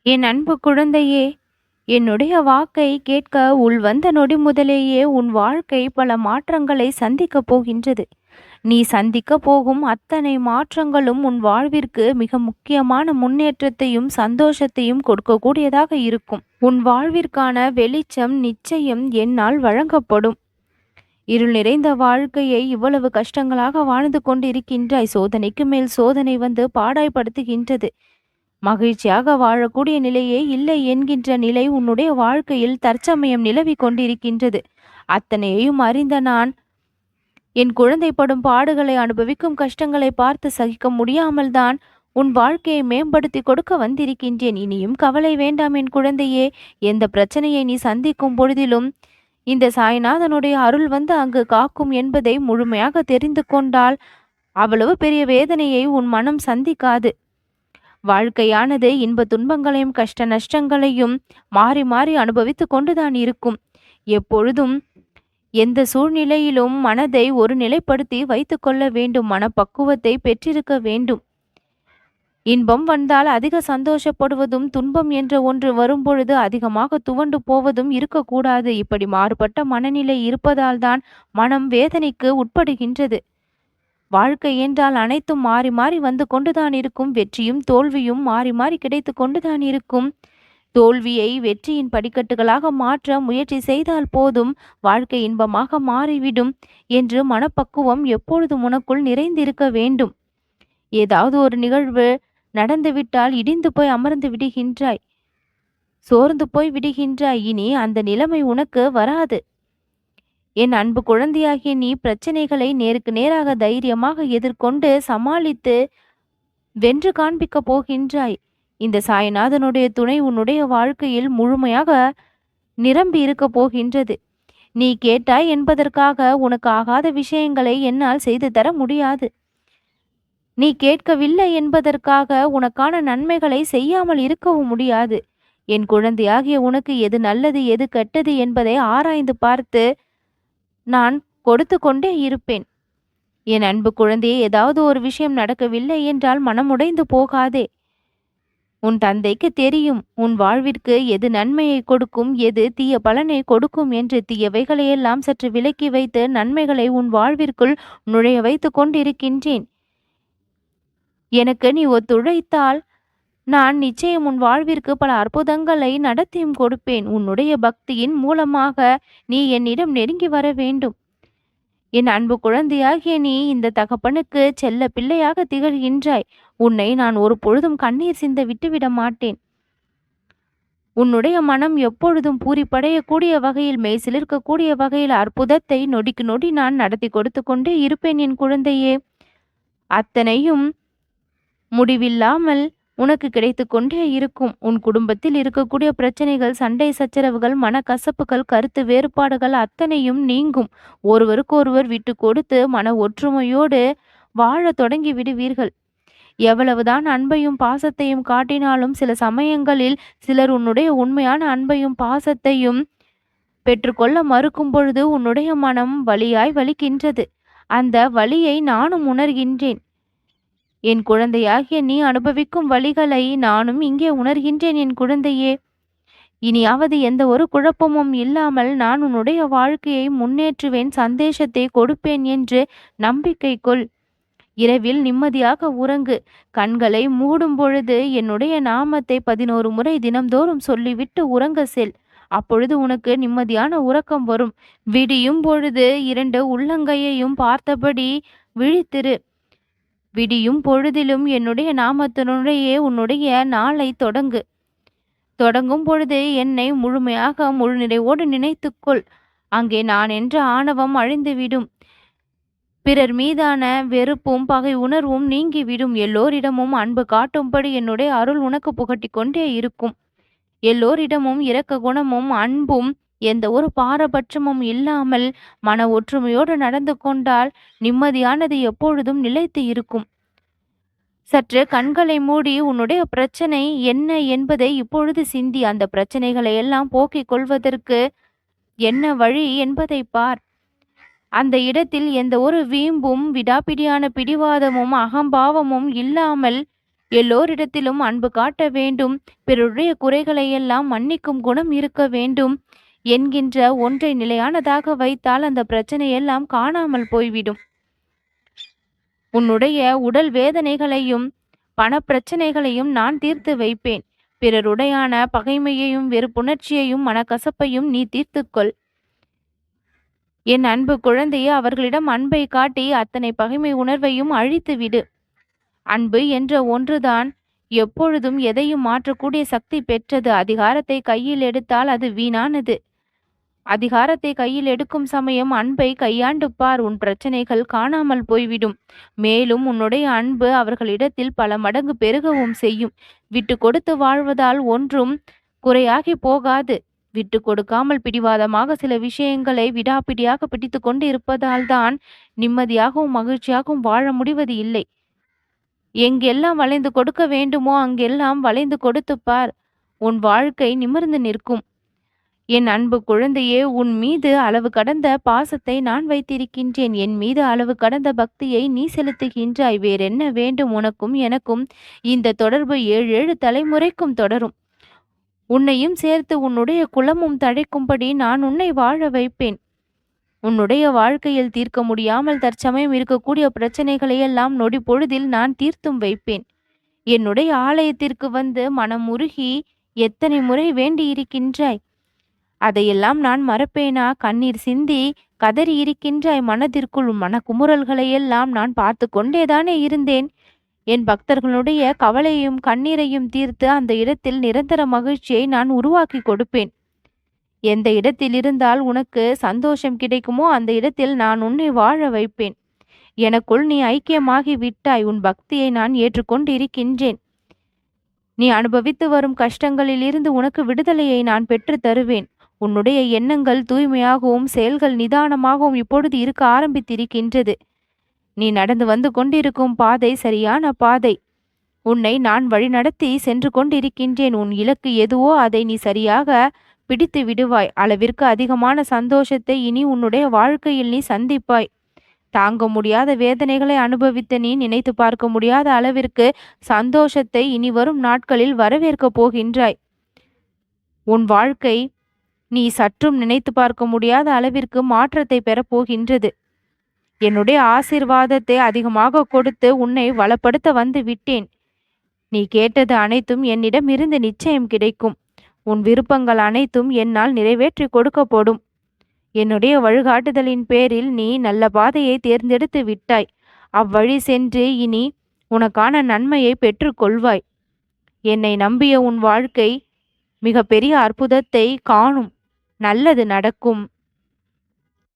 என் அன்பு குழந்தையே, என்னுடைய வாக்கை கேட்க உள்வந்த நொடி முதலேயே உன் வாழ்க்கை பல மாற்றங்களை சந்திக்கப் போகின்றது. நீ சந்திக்கப் போகும் அத்தனை மாற்றங்களும் உன் வாழ்விற்கு மிக முக்கியமான முன்னேற்றத்தையும் சந்தோஷத்தையும் கொடுக்கக்கூடியதாக இருக்கும். உன் வாழ்விற்கான வெளிச்சம் நிச்சயம் என்னால் வழங்கப்படும். இருள் நிறைந்த வாழ்க்கையை இவ்வளவு கஷ்டங்களாக வாழ்ந்து கொண்டிருக்கின்றாய். சோதனைக்கு மேல் சோதனை வந்து பாடாய்படுத்துகின்றது. மகிழ்ச்சியாக வாழக்கூடிய நிலையே இல்லை என்கின்ற நிலை உன்னுடைய வாழ்க்கையில் தற்சமயம் நிலவி கொண்டிருக்கின்றது. அத்தனையையும் அறிந்த நான் என் குழந்தை படும் பாடுகளை அனுபவிக்கும் கஷ்டங்களை பார்த்து சகிக்க முடியாமல் தான் உன் வாழ்க்கையை மேம்படுத்தி கொடுக்க வந்திருக்கின்றேன். இனியும் கவலை வேண்டாம் என் குழந்தையே. எந்த பிரச்சனையை நீ சந்திக்கும் பொழுதிலும் இந்த சாய்நாதனுடைய அருள் வந்து அங்கு காக்கும் என்பதை முழுமையாக தெரிந்து கொண்டால் அவ்வளவு பெரிய வேதனையை உன் மனம் சந்திக்காது. வாழ்க்கையானது இன்ப துன்பங்களையும் கஷ்ட நஷ்டங்களையும் மாறி மாறி அனுபவித்து கொண்டுதான் இருக்கும். எப்பொழுதும் எந்த சூழ்நிலையிலும் மனதை ஒரு நிலைப்படுத்தி வைத்து கொள்ள வேண்டும். மனப்பக்குவத்தை பெற்றிருக்க வேண்டும். இன்பம் வந்தால் அதிக சந்தோஷப்படுவதும், துன்பம் என்ற ஒன்று வரும்பொழுது அதிகமாக துவண்டு போவதும் இருக்கக்கூடாது. இப்படி மாறுபட்ட மனநிலை இருப்பதால் தான் மனம் வேதனைக்கு உட்படுகின்றது. வாழ்க்கை என்றால் அனைத்தும் மாறி மாறி வந்து கொண்டுதான் இருக்கும். வெற்றியும் தோல்வியும் மாறி மாறி கிடைத்து கொண்டுதான் இருக்கும். தோல்வியை வெற்றியின் படிக்கட்டுகளாக மாற்ற முயற்சி செய்தால் போதும், வாழ்க்கை இன்பமாக மாறிவிடும் என்று மனப்பக்குவம் எப்பொழுதும் உனக்குள் நிறைந்திருக்க வேண்டும். ஏதாவது ஒரு நிகழ்வு நடந்துவிட்டால் இடிந்து போய் அமர்ந்து விடுகின்றாய், சோர்ந்து போய் விடுகின்றாய். இனி அந்த நிலைமை உனக்கு வராது. என் அன்பு குழந்தையாகிய நீ பிரச்சனைகளை நேருக்கு நேராக தைரியமாக எதிர்கொண்டு சமாளித்து வென்று காண்பிக்கப் போகின்றாய். இந்த சாய்நாதனுடைய துணை உன்னுடைய வாழ்க்கையில் முழுமையாக நிரம்பி இருக்க போகின்றது. நீ கேட்டாய் என்பதற்காக உனக்கு ஆகாத விஷயங்களை என்னால் செய்து தர முடியாது. நீ கேட்கவில்லை என்பதற்காக உனக்கான நன்மைகளை செய்யாமல் இருக்கவும் முடியாது. என் குழந்தையாகிய உனக்கு எது நல்லது எது கெட்டது என்பதை ஆராய்ந்து பார்த்து நான் கொடுத்து கொண்டே இருப்பேன். என் அன்பு குழந்தையே, ஏதாவது ஒரு விஷயம் நடக்கவில்லை என்றால் மனமுடைந்து போகாதே. உன் தந்தைக்கு தெரியும் உன் வாழ்விற்கு எது நன்மையை கொடுக்கும், எது தீய பலனை கொடுக்கும் என்று. தீயவைகளையெல்லாம் சற்று விலக்கி வைத்து நன்மைகளை உன் வாழ்விற்குள் நுழைய வைத்து கொண்டிருக்கின்றேன். எனக்கு நீ ஒத்துழைத்தால் நான் நிச்சயம் உன் வாழ்விற்கு பல அற்புதங்களை நடத்தியும் கொடுப்பேன். உன்னுடைய பக்தியின் மூலமாக நீ என்னிடம் நெருங்கி வர வேண்டும். என் அன்பு குழந்தையாகிய நீ இந்த தகப்பனுக்கு செல்ல பிள்ளையாக திகழ்கின்றாய். உன்னை நான் ஒரு பொழுதும் கண்ணீர் சிந்த விட்டுவிட மாட்டேன். உன்னுடைய மனம் எப்பொழுதும் பூரிப்படையக்கூடிய வகையில், மெய்சிலிருக்கக்கூடிய வகையில் அற்புதத்தை நொடிக்கு நொடி நான் நடத்தி கொடுத்து கொண்டே இருப்பேன் என் குழந்தையே. அத்தனையும் முடிவில்லாமல் உனக்கு கிடைத்து கொண்டே இருக்கும். உன் குடும்பத்தில் இருக்கக்கூடிய பிரச்சனைகள், சண்டை சச்சரவுகள், மனக்கசப்புகள், கருத்து வேறுபாடுகள் அத்தனையும் நீங்கும். ஒருவருக்கொருவர் விட்டு கொடுத்து மன ஒற்றுமையோடு வாழ தொடங்கி விடுவீர்கள். எவ்வளவுதான் அன்பையும் பாசத்தையும் காட்டினாலும் சில சமயங்களில் சிலர் உன்னுடைய உண்மையான அன்பையும் பாசத்தையும் பெற்றுக்கொள்ள மறுக்கும் பொழுது உன்னுடைய மனம் வலியாய் வலிக்கின்றது. அந்த வலியை நானும் உணர்கின்றேன். என் குழந்தையாகிய நீ அனுபவிக்கும் வழிகளை நானும் இங்கே உணர்கின்றேன் என் குழந்தையே. இனியாவது எந்த ஒரு குழப்பமும் இல்லாமல் நான் உன்னுடைய வாழ்க்கையை முன்னேற்றுவேன், சந்தேஷத்தை கொடுப்பேன் என்று நம்பிக்கை கொள். இரவில் நிம்மதியாக உறங்கு. கண்களை மூடும் பொழுது என்னுடைய நாமத்தை 11 முறை தினம்தோறும் சொல்லிவிட்டு உறங்க செல். அப்பொழுது உனக்கு நிம்மதியான உறக்கம் வரும். விடியும் பொழுது 2 உள்ளங்கையையும் பார்த்தபடி விழித்திரு. விடியும் பொழுதிலும் என்னுடைய நாமத்தினுடைய உன்னுடைய நாளை தொடங்கும் பொழுது என்னை முழுமையாக முழு நிறைவோடு நினைத்துக்கொள். அங்கே நான் என்ற ஆணவம் அழிந்துவிடும். பிறர் மீதான வெறுப்பும் பகை உணர்வும் நீங்கிவிடும். எல்லோரிடமும் அன்பு காட்டும்படி என்னுடைய அருள் உனக்கு புகட்டி கொண்டே இருக்கும். எல்லோரிடமும் இரக்க குணமும் அன்பும் எந்த ஒரு பாரபட்சமும் இல்லாமல் மன ஒற்றுமையோடு நடந்து கொண்டால் நிம்மதியானது எப்பொழுதும் நிலைத்து இருக்கும். சற்று கண்களை மூடி உன்னுடைய பிரச்சனை என்ன என்பதை இப்பொழுது சிந்தி. அந்த பிரச்சனைகளை எல்லாம் போக்கிக் கொள்வதற்கு என்ன வழி என்பதை பார். அந்த இடத்தில் எந்த ஒரு வீம்பும் விடாப்பிடியான பிடிவாதமும் அகம்பாவமும் இல்லாமல் எல்லோரிடத்திலும் அன்பு காட்ட வேண்டும், பிறருடைய குறைகளை எல்லாம் மன்னிக்கும் குணம் இருக்க வேண்டும் என்கின்ற ஒன்றை நிலையானதாக வைத்தால் அந்த பிரச்சனையெல்லாம் காணாமல் போய்விடும். உன்னுடைய உடல் வேதனைகளையும் பணப்பிரச்சனைகளையும் நான் தீர்த்து வைப்பேன். பிறருடையான பகைமையையும் வெறுப்புணர்ச்சியையும் மனக்கசப்பையும் நீ தீர்த்துக்கொள். என் அன்பு குழந்தையே, அவர்களிடம் அன்பை காட்டி அத்தனை பகைமை உணர்வையும் அழித்துவிடு. அன்பு என்ற ஒன்றுதான் எப்பொழுதும் எதையும் மாற்றக்கூடிய சக்தி பெற்றது. அதிகாரத்தை கையில் எடுத்தால் அது வீணானது. அதிகாரத்தை கையில் எடுக்கும் சமயம் அன்பை கையாண்டு பார், உன் பிரச்சனைகள் காணாமல் போய்விடும். மேலும் உன்னுடைய அன்பு அவர்களிடத்தில் பல மடங்கு பெருகவும் செய்யும். விட்டு கொடுத்து வாழ்வதால் ஒன்றும் குறையாகி போகாது. விட்டு கொடுக்காமல் பிடிவாதமாக சில விஷயங்களை விடாப்பிடியாக பிடித்து கொண்டு இருப்பதால் தான் நிம்மதியாகவும் மகிழ்ச்சியாகவும் வாழ முடிவது இல்லை. எங்கெல்லாம் வளைந்து கொடுக்க வேண்டுமோ அங்கெல்லாம் வளைந்து கொடுத்துப்பார், உன் வாழ்க்கை நிமிர்ந்து நிற்கும். என் அன்பு குழந்தையே, உன் மீது அளவு கடந்த பாசத்தை நான் வைத்திருக்கின்றேன். என் மீது அளவு கடந்த பக்தியை நீ செலுத்துகின்றாய். வேறென்ன வேண்டும்? உனக்கும் எனக்கும் இந்த தொடர்பு 7 தலைமுறைக்கும் தொடரும். உன்னையும் சேர்த்து உன்னுடைய குலமும் தழைக்கும்படி நான் உன்னை வாழ வைப்பேன். உன்னுடைய வாழ்க்கையில் தீர்க்க முடியாமல் தற்சமயம் இருக்கக்கூடிய பிரச்சனைகளை எல்லாம் நொடி பொழுதில் நான் தீர்த்தும் வைப்பேன். என்னுடைய ஆலயத்திற்கு வந்து மனம் உருகி எத்தனை முறை வேண்டி இருக்கின்றாய். அதையெல்லாம் நான் மறப்பேனா? கண்ணீர் சிந்தி கதறி இருக்கின்றாய். மனதிற்குள் மனக்குமுறல்களையெல்லாம் நான் பார்த்து கொண்டேதானே இருந்தேன். என் பக்தர்களுடைய கவலையும் கண்ணீரையும் தீர்த்து அந்த இடத்தில் நிரந்தர மகிழ்ச்சியை நான் உருவாக்கி கொடுப்பேன். எந்த இடத்தில் இருந்தால் உனக்கு சந்தோஷம் கிடைக்குமோ அந்த இடத்தில் நான் உன்னை வாழ வைப்பேன். எனக்குள் நீ ஐக்கியமாகி விட்டாய். உன் பக்தியை நான் ஏற்றுக்கொண்டு இருக்கின்றேன். நீ அனுபவித்து வரும் கஷ்டங்களில் இருந்து உனக்கு விடுதலையை நான் பெற்று தருவேன். உன்னுடைய எண்ணங்கள் தூய்மையாகவும் செயல்கள் நிதானமாகவும் இப்பொழுது இருக்க ஆரம்பித்திருக்கின்றது. நீ நடந்து வந்து கொண்டிருக்கும் பாதை சரியான பாதை. உன்னை நான் வழிநடத்தி சென்று கொண்டிருக்கின்றேன். உன் இலக்கு எதுவோ அதை நீ சரியாக பிடித்து விடுவாய். அளவிற்கு அதிகமான சந்தோஷத்தை இனி உன்னுடைய வாழ்க்கையில் நீ சந்திப்பாய். தாங்க முடியாத வேதனைகளை அனுபவித்த நீ நினைத்து பார்க்க முடியாத அளவிற்கு சந்தோஷத்தை இனி வரும் நாட்களில் வரவேற்கப் போகின்றாய். உன் வாழ்க்கை நீ சற்றும் நினைத்து பார்க்க முடியாத அளவிற்கு மாற்றத்தை பெறப்போகின்றது. என்னுடைய ஆசீர்வாதத்தை அதிகமாக கொடுத்து உன்னை வளப்படுத்த வந்து விட்டேன். நீ கேட்டது அனைத்தும் என்னிடம் இருந்து நிச்சயம் கிடைக்கும். உன் விருப்பங்கள் அனைத்தும் என்னால் நிறைவேற்றி கொடுக்கப்படும். என்னுடைய வழிகாட்டுதலின் பேரில் நீ நல்ல பாதையை தேர்ந்தெடுத்து விட்டாய். அவ்வழி சென்று இனி உனக்கான நன்மையை பெற்றுக்கொள்வாய். என்னை நம்பிய உன் வாழ்க்கை மிக பெரிய அற்புதத்தை காணும். நல்லது நடக்கும்.